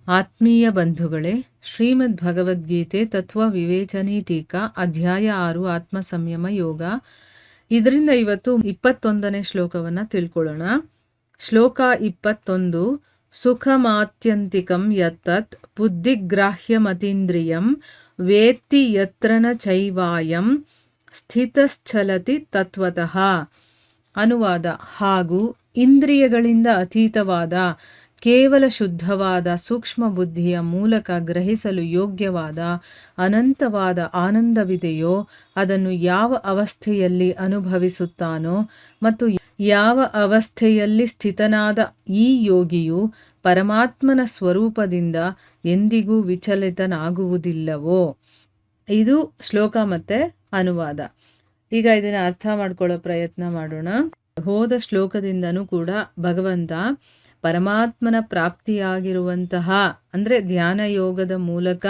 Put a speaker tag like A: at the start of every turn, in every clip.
A: ಆತ್ಮೀಯ ಬಂಧುಗಳೇ, ಶ್ರೀಮದ್ ಭಗವದ್ಗೀತೆ ತತ್ವ ವಿವೇಚನೆ ಟೀಕಾ ಅಧ್ಯಾಯ 6 ಆತ್ಮ ಸಂಯಮ ಯೋಗ. ಇದರಿಂದ ಇವತ್ತು 21ನೇ ಶ್ಲೋಕವನ್ನು ತಿಳ್ಕೊಳ್ಳೋಣ. ಶ್ಲೋಕ 21. ಸುಖಮಾತ್ಯಂತಿಕಂ ಯತ್ತತ್ ಬುದ್ಧಿಗ್ರಾಹ್ಯಮತೀಂದ್ರಿಯಂ ವೇತ್ತಿ ಯತ್ರ ನ ಚೈವಾಯಂ ಸ್ಥಿತಶ್ಚಲತಿ ತತ್ವತಃ. ಅನುವಾದ: ಹಾಗೂ ಇಂದ್ರಿಯಗಳಿಂದ ಅತೀತವಾದ ಕೇವಲ ಶುದ್ಧವಾದ ಸೂಕ್ಷ್ಮ ಬುದ್ಧಿಯ ಮೂಲಕ ಗ್ರಹಿಸಲು ಯೋಗ್ಯವಾದ ಅನಂತವಾದ ಆನಂದವಿದೆಯೋ ಅದನ್ನು ಯಾವ ಅವಸ್ಥೆಯಲ್ಲಿ ಅನುಭವಿಸುತ್ತಾನೋ ಮತ್ತು ಯಾವ ಅವಸ್ಥೆಯಲ್ಲಿ ಸ್ಥಿತನಾದ ಈ ಯೋಗಿಯು ಪರಮಾತ್ಮನ ಸ್ವರೂಪದಿಂದ ಎಂದಿಗೂ ವಿಚಲಿತನಾಗುವುದಿಲ್ಲವೋ. ಇದು ಶ್ಲೋಕ ಮತ್ತು ಅನುವಾದ. ಈಗ ಇದನ್ನು ಅರ್ಥ ಮಾಡ್ಕೊಳ್ಳೋ ಪ್ರಯತ್ನ ಮಾಡೋಣ. ಹೋದ ಶ್ಲೋಕದಿಂದನೂ ಕೂಡ ಭಗವಂತ ಪರಮಾತ್ಮನ ಪ್ರಾಪ್ತಿಯಾಗಿರುವಂತಹ ಅಂದರೆ ಧ್ಯಾನ ಯೋಗದ ಮೂಲಕ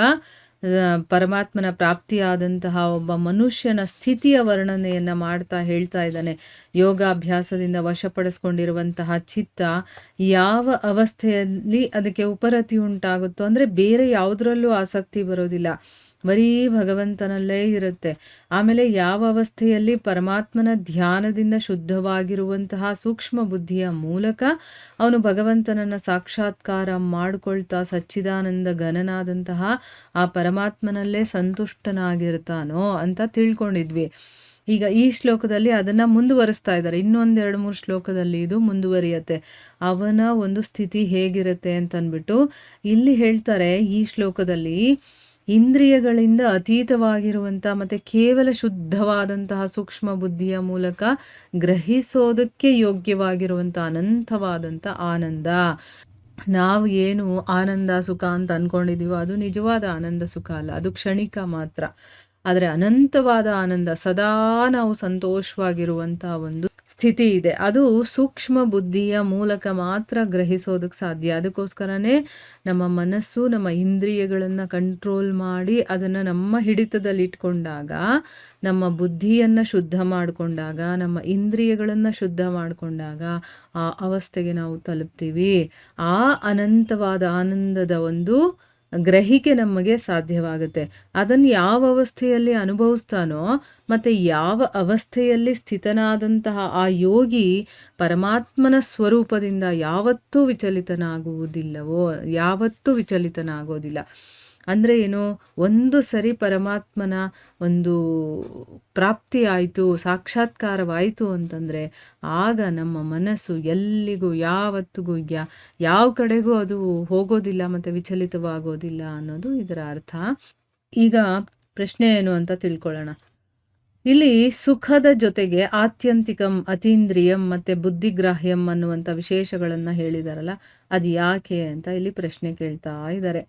A: ಪರಮಾತ್ಮನ ಪ್ರಾಪ್ತಿಯಾದಂತಹ ಒಬ್ಬ ಮನುಷ್ಯನ ಸ್ಥಿತಿಯ ವರ್ಣನೆಯನ್ನು ಮಾಡ್ತಾ ಹೇಳ್ತಾ ಇದ್ದಾನೆ. ಯೋಗಾಭ್ಯಾಸದಿಂದ ವಶಪಡಿಸ್ಕೊಂಡಿರುವಂತಹ ಚಿತ್ತ ಯಾವ ಅವಸ್ಥೆಯಲ್ಲಿ ಅದಕ್ಕೆ ಉಪರತಿ ಉಂಟಾಗುತ್ತೋ ಅಂದರೆ ಬೇರೆ ಯಾವುದರಲ್ಲೂ ಆಸಕ್ತಿ ಬರೋದಿಲ್ಲ, ಬರೀ ಭಗವಂತನಲ್ಲೇ ಇರುತ್ತೆ. ಆಮೇಲೆ ಯಾವ ಅವಸ್ಥೆಯಲ್ಲಿ ಪರಮಾತ್ಮನ ಧ್ಯಾನದಿಂದ ಶುದ್ಧವಾಗಿರುವಂತಹ ಸೂಕ್ಷ್ಮ ಬುದ್ಧಿಯ ಮೂಲಕ ಅವನು ಭಗವಂತನನ್ನು ಸಾಕ್ಷಾತ್ಕಾರ ಮಾಡಿಕೊಳ್ತಾ ಸಚ್ಚಿದಾನಂದ ಘನನಾದಂತಹ ಆ ಪರಮಾತ್ಮನಲ್ಲೇ ಸಂತುಷ್ಟನಾಗಿರ್ತಾನೋ ಅಂತ ತಿಳ್ಕೊಂಡಿದ್ವಿ. ಈಗ ಈ ಶ್ಲೋಕದಲ್ಲಿ ಅದನ್ನು ಮುಂದುವರಿಸ್ತಾ ಇದ್ದಾರೆ. ಇನ್ನೊಂದು 2-3 ಶ್ಲೋಕದಲ್ಲಿ ಇದು ಮುಂದುವರಿಯುತ್ತೆ. ಅವನ ಒಂದು ಸ್ಥಿತಿ ಹೇಗಿರುತ್ತೆ ಅಂತಂದ್ಬಿಟ್ಟು ಇಲ್ಲಿ ಹೇಳ್ತಾರೆ. ಈ ಶ್ಲೋಕದಲ್ಲಿ ಇಂದ್ರಿಯಗಳಿಂದ ಅತೀತವಾಗಿರುವಂಥ ಮತ್ತು ಕೇವಲ ಶುದ್ಧವಾದಂತಹ ಸೂಕ್ಷ್ಮ ಬುದ್ಧಿಯ ಮೂಲಕ ಗ್ರಹಿಸೋದಕ್ಕೆ ಯೋಗ್ಯವಾಗಿರುವಂಥ ಅನಂತವಾದಂಥ ಆನಂದ. ನಾವು ಏನು ಆನಂದ ಸುಖ ಅಂತ ಅಂದ್ಕೊಂಡಿದ್ದೀವೋ ಅದು ನಿಜವಾದ ಆನಂದ ಸುಖ ಅಲ್ಲ, ಅದು ಕ್ಷಣಿಕ ಮಾತ್ರ. ಆದರೆ ಅನಂತವಾದ ಆನಂದ, ಸದಾ ನಾವು ಸಂತೋಷವಾಗಿರುವಂಥ ಒಂದು ಸ್ಥಿತಿ ಇದೆ. ಅದು ಸೂಕ್ಷ್ಮ ಬುದ್ಧಿಯ ಮೂಲಕ ಮಾತ್ರ ಗ್ರಹಿಸೋದಕ್ಕೆ ಸಾಧ್ಯ. ಅದಕ್ಕೋಸ್ಕರನೇ ನಮ್ಮ ಮನಸ್ಸು, ನಮ್ಮ ಇಂದ್ರಿಯಗಳನ್ನು ಕಂಟ್ರೋಲ್ ಮಾಡಿ ಅದನ್ನು ನಮ್ಮ ಹಿಡಿತದಲ್ಲಿ ಇಟ್ಕೊಂಡಾಗ, ನಮ್ಮ ಬುದ್ಧಿಯನ್ನು ಶುದ್ಧ ಮಾಡಿಕೊಂಡಾಗ, ನಮ್ಮ ಇಂದ್ರಿಯಗಳನ್ನು ಶುದ್ಧ ಮಾಡಿಕೊಂಡಾಗ ಆ ಅವಸ್ಥೆಗೆ ನಾವು ತಲುಪ್ತೀವಿ. ಆ ಅನಂತವಾದ ಆನಂದದ ಒಂದು ಗ್ರಹಿಕೆ ನಮಗೆ ಸಾಧ್ಯವಾಗುತ್ತೆ. ಅದನ್ನು ಯಾವ ಅವಸ್ಥೆಯಲ್ಲಿ ಅನುಭವಿಸ್ತಾನೋ ಮತ್ತು ಯಾವ ಅವಸ್ಥೆಯಲ್ಲಿ ಸ್ಥಿತನಾದಂತಹ ಆ ಯೋಗಿ ಪರಮಾತ್ಮನ ಸ್ವರೂಪದಿಂದ ಯಾವತ್ತೂ ವಿಚಲಿತನಾಗುವುದಿಲ್ಲವೋ, ಯಾವತ್ತೂ ವಿಚಲಿತನಾಗೋದಿಲ್ಲ. ಅಂದರೆ ಏನು, ಒಂದು ಸರಿ ಪರಮಾತ್ಮನ ಒಂದು ಪ್ರಾಪ್ತಿ ಆಯಿತು, ಸಾಕ್ಷಾತ್ಕಾರವಾಯಿತು ಅಂತಂದರೆ ಆಗ ನಮ್ಮ ಮನಸ್ಸು ಎಲ್ಲಿಗೂ ಯಾವತ್ತಿಗೂ ಯಾವ ಕಡೆಗೂ ಅದು ಹೋಗೋದಿಲ್ಲ ಮತ್ತು ವಿಚಲಿತವಾಗೋದಿಲ್ಲ ಅನ್ನೋದು ಇದರ ಅರ್ಥ. ಈಗ ಪ್ರಶ್ನೆ ಏನು ಅಂತ ತಿಳ್ಕೊಳ್ಳೋಣ. ಇಲ್ಲಿ ಸುಖದ ಜೊತೆಗೆ ಆತ್ಯಂತಿಕಂ, ಅತೀಂದ್ರಿಯಂ ಮತ್ತು ಬುದ್ಧಿಗ್ರಾಹ್ಯಂ ಅನ್ನುವಂಥ ವಿಶೇಷಗಳನ್ನು ಹೇಳಿದಾರಲ್ಲ, ಅದು ಯಾಕೆ ಅಂತ ಇಲ್ಲಿ ಪ್ರಶ್ನೆ ಕೇಳ್ತಾ ಇದ್ದಾರೆ.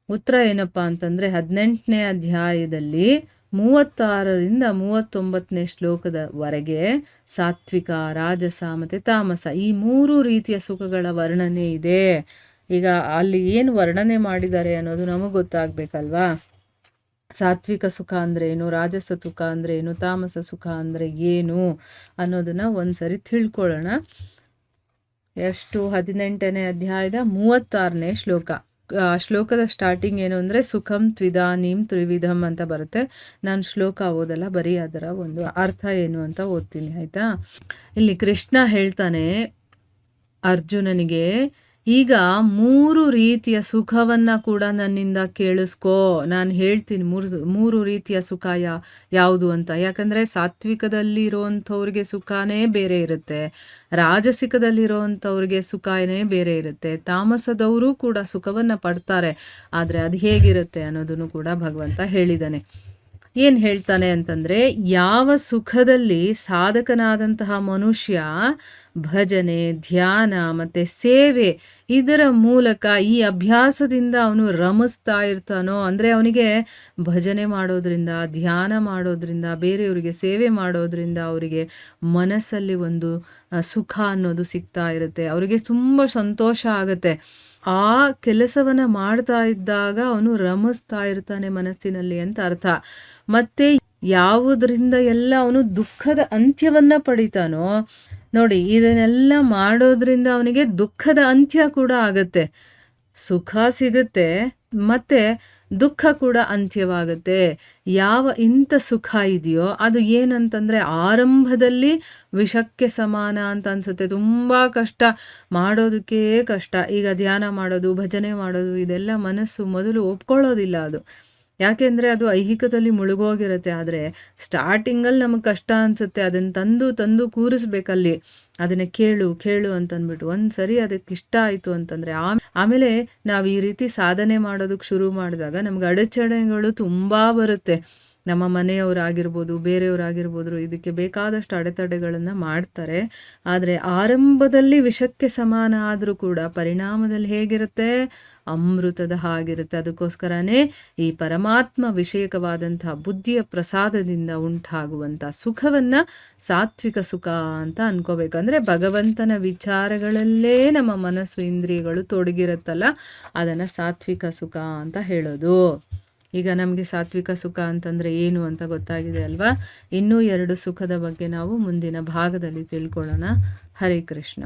A: ಉತ್ತರ ಏನಪ್ಪ ಅಂತಂದರೆ 18ನೇ ಅಧ್ಯಾಯದಲ್ಲಿ 36ರಿಂದ 39ನೇ ಶ್ಲೋಕದವರೆಗೆ ಸಾತ್ವಿಕ, ರಾಜಸ ಮತ್ತು ತಾಮಸ ಈ 3 ರೀತಿಯ ಸುಖಗಳ ವರ್ಣನೆ ಇದೆ. ಈಗ ಅಲ್ಲಿ ಏನು ವರ್ಣನೆ ಮಾಡಿದ್ದಾರೆ ಅನ್ನೋದು ನಮಗೆ ಗೊತ್ತಾಗಬೇಕಲ್ವಾ. ಸಾತ್ವಿಕ ಸುಖ ಅಂದರೆ ಏನು, ರಾಜಸ ಸುಖ ಅಂದರೆ ಏನು, ತಾಮಸ ಸುಖ ಅಂದರೆ ಏನು ಅನ್ನೋದನ್ನು ಒಂದು ಸರಿ ತಿಳ್ಕೊಳ್ಳೋಣ. 18ನೇ ಅಧ್ಯಾಯದ 36ನೇ ಶ್ಲೋಕ. ಶ್ಲೋಕದ ಸ್ಟಾರ್ಟಿಂಗ್ ಏನು ಅಂದರೆ ಸುಖಂ ತ್ವಿದಾನೀಂ ತ್ರಿವಿಧಂ ಅಂತ ಬರುತ್ತೆ. ನಾನು ಶ್ಲೋಕ ಓದಲ್ಲ, ಬರೀ ಅದರ ಒಂದು ಅರ್ಥ ಏನು ಅಂತ ಓದ್ತೀನಿ, ಆಯಿತಾ. ಇಲ್ಲಿ ಕೃಷ್ಣ ಹೇಳ್ತಾನೆ ಅರ್ಜುನನಿಗೆ, ಈಗ 3 ರೀತಿಯ ಸುಖವನ್ನು ಕೂಡ ನನ್ನಿಂದ ಕೇಳಿಸ್ಕೋ. ನಾನು ಹೇಳ್ತೀನಿ 3 ರೀತಿಯ ಸುಖ ಯಾವುದು ಅಂತ. ಯಾಕಂದರೆ ಸಾತ್ವಿಕದಲ್ಲಿ ಇರೋವಂಥವ್ರಿಗೆ ಸುಖನೇ ಬೇರೆ ಇರುತ್ತೆ, ರಾಜಸಿಕದಲ್ಲಿರೋವಂಥವ್ರಿಗೆ ಸುಖನೇ ಬೇರೆ ಇರುತ್ತೆ, ತಾಮಸದವರು ಕೂಡ ಸುಖವನ್ನು ಪಡ್ತಾರೆ. ಆದರೆ ಅದು ಹೇಗಿರುತ್ತೆ ಅನ್ನೋದನ್ನು ಕೂಡ ಭಗವಂತ ಹೇಳಿದ್ದಾನೆ. ಏನು ಹೇಳ್ತಾನೆ ಅಂತಂದರೆ, ಯಾವ ಸುಖದಲ್ಲಿ ಸಾಧಕನಾದಂತಹ ಮನುಷ್ಯ ಭಜನೆ, ಧ್ಯಾನ ಮತ್ತು ಸೇವೆ ಇದರ ಮೂಲಕ ಈ ಅಭ್ಯಾಸದಿಂದ ಅವನು ರಮಿಸ್ತಾ ಇರ್ತಾನೋ, ಅಂದರೆ ಅವನಿಗೆ ಭಜನೆ ಮಾಡೋದ್ರಿಂದ, ಧ್ಯಾನ ಮಾಡೋದ್ರಿಂದ, ಬೇರೆಯವರಿಗೆ ಸೇವೆ ಮಾಡೋದ್ರಿಂದ ಅವರಿಗೆ ಮನಸ್ಸಲ್ಲಿ ಒಂದು ಸುಖ ಅನ್ನೋದು ಸಿಗ್ತಾ ಇರುತ್ತೆ, ಅವರಿಗೆ ತುಂಬ ಸಂತೋಷ ಆಗುತ್ತೆ. ಆ ಕೆಲಸವನ್ನು ಮಾಡ್ತಾ ಇದ್ದಾಗ ಅವನು ರಮಿಸ್ತಾ ಇರ್ತಾನೆ ಮನಸ್ಸಿನಲ್ಲಿ ಅಂತ ಅರ್ಥ. ಮತ್ತು ಯಾವುದರಿಂದ ಎಲ್ಲ ಅವನು ದುಃಖದ ಅಂತ್ಯವನ್ನು ಪಡಿತಾನೋ ನೋಡಿ, ಇದನ್ನೆಲ್ಲ ಮಾಡೋದ್ರಿಂದ ಅವನಿಗೆ ದುಃಖದ ಅಂತ್ಯ ಕೂಡ ಆಗತ್ತೆ. ಸುಖ ಸಿಗುತ್ತೆ, ಮತ್ತೆ ದುಃಖ ಕೂಡ ಅಂತ್ಯವಾಗುತ್ತೆ. ಇಂಥ ಸುಖ ಇದೆಯೋ ಅದು ಏನಂತಂದರೆ ಆರಂಭದಲ್ಲಿ ವಿಷಕ್ಕೆ ಸಮಾನ ಅಂತ ಅನಿಸುತ್ತೆ. ತುಂಬ ಕಷ್ಟ, ಮಾಡೋದಕ್ಕೇ ಕಷ್ಟ. ಈಗ ಧ್ಯಾನ ಮಾಡೋದು, ಭಜನೆ ಮಾಡೋದು ಇದೆಲ್ಲ ಮನಸ್ಸು ಮೊದಲು ಒಪ್ಕೊಳ್ಳೋದಿಲ್ಲ ಅದು. ಯಾಕೆಂದರೆ ಅದು ಐಹಿಕದಲ್ಲಿ ಮುಳುಗೋಗಿರುತ್ತೆ. ಆದರೆ ಸ್ಟಾರ್ಟಿಂಗಲ್ಲಿ ನಮಗೆ ಕಷ್ಟ ಅನಿಸುತ್ತೆ. ಅದನ್ನು ತಂದು ಕೂರಿಸ್ಬೇಕಲ್ಲಿ. ಅದನ್ನು ಕೇಳು ಅಂತಂದ್ಬಿಟ್ಟು ಒಂದು ಸರಿ ಅದಕ್ಕೆ ಇಷ್ಟ ಆಯಿತು ಅಂತಂದರೆ ಆಮೇಲೆ ನಾವು ಈ ರೀತಿ ಸಾಧನೆ ಮಾಡೋದಕ್ಕೆ ಶುರು ಮಾಡಿದಾಗ ನಮ್ಗೆ ಅಡಚಣೆಗಳು ತುಂಬ ಬರುತ್ತೆ. ನಮ್ಮ ಮನೆಯವರಾಗಿರ್ಬೋದು, ಬೇರೆಯವರಾಗಿರ್ಬೋದು, ಇದಕ್ಕೆ ಬೇಕಾದಷ್ಟು ಅಡೆತಡೆಗಳನ್ನು ಮಾಡ್ತಾರೆ. ಆದರೆ ಆರಂಭದಲ್ಲಿ ವಿಷಕ್ಕೆ ಸಮಾನ ಆದರೂ ಕೂಡ ಪರಿಣಾಮದಲ್ಲಿ ಹೇಗಿರುತ್ತೆ? ಅಮೃತದ ಹಾಗಿರುತ್ತೆ. ಅದಕ್ಕೋಸ್ಕರನೇ ಈ ಪರಮಾತ್ಮ ವಿಷಯಕವಾದಂತಹ ಬುದ್ಧಿಯ ಪ್ರಸಾದದಿಂದ ಉಂಟಾಗುವಂಥ ಸುಖವನ್ನು ಸಾತ್ವಿಕ ಸುಖ ಅಂತ ಅನ್ಕೋಬೇಕು. ಅಂದರೆ ಭಗವಂತನ ವಿಚಾರಗಳಲ್ಲೇ ನಮ್ಮ ಮನಸ್ಸು ಇಂದ್ರಿಯಗಳು ತೊಡಗಿರುತ್ತಲ್ಲ, ಅದನ್ನು ಸಾತ್ವಿಕ ಸುಖ ಅಂತ ಹೇಳೋದು. ಈಗ ನಮಗೆ ಸಾತ್ವಿಕ ಸುಖ ಅಂತಂದರೆ ಏನು ಅಂತ ಗೊತ್ತಾಗಿದೆ ಅಲ್ವಾ? ಇನ್ನೂ 2 ಸುಖದ ಬಗ್ಗೆ ನಾವು ಮುಂದಿನ ಭಾಗದಲ್ಲಿ ತಿಳ್ಕೊಳ್ಳೋಣ. ಹರೇ ಕೃಷ್ಣ.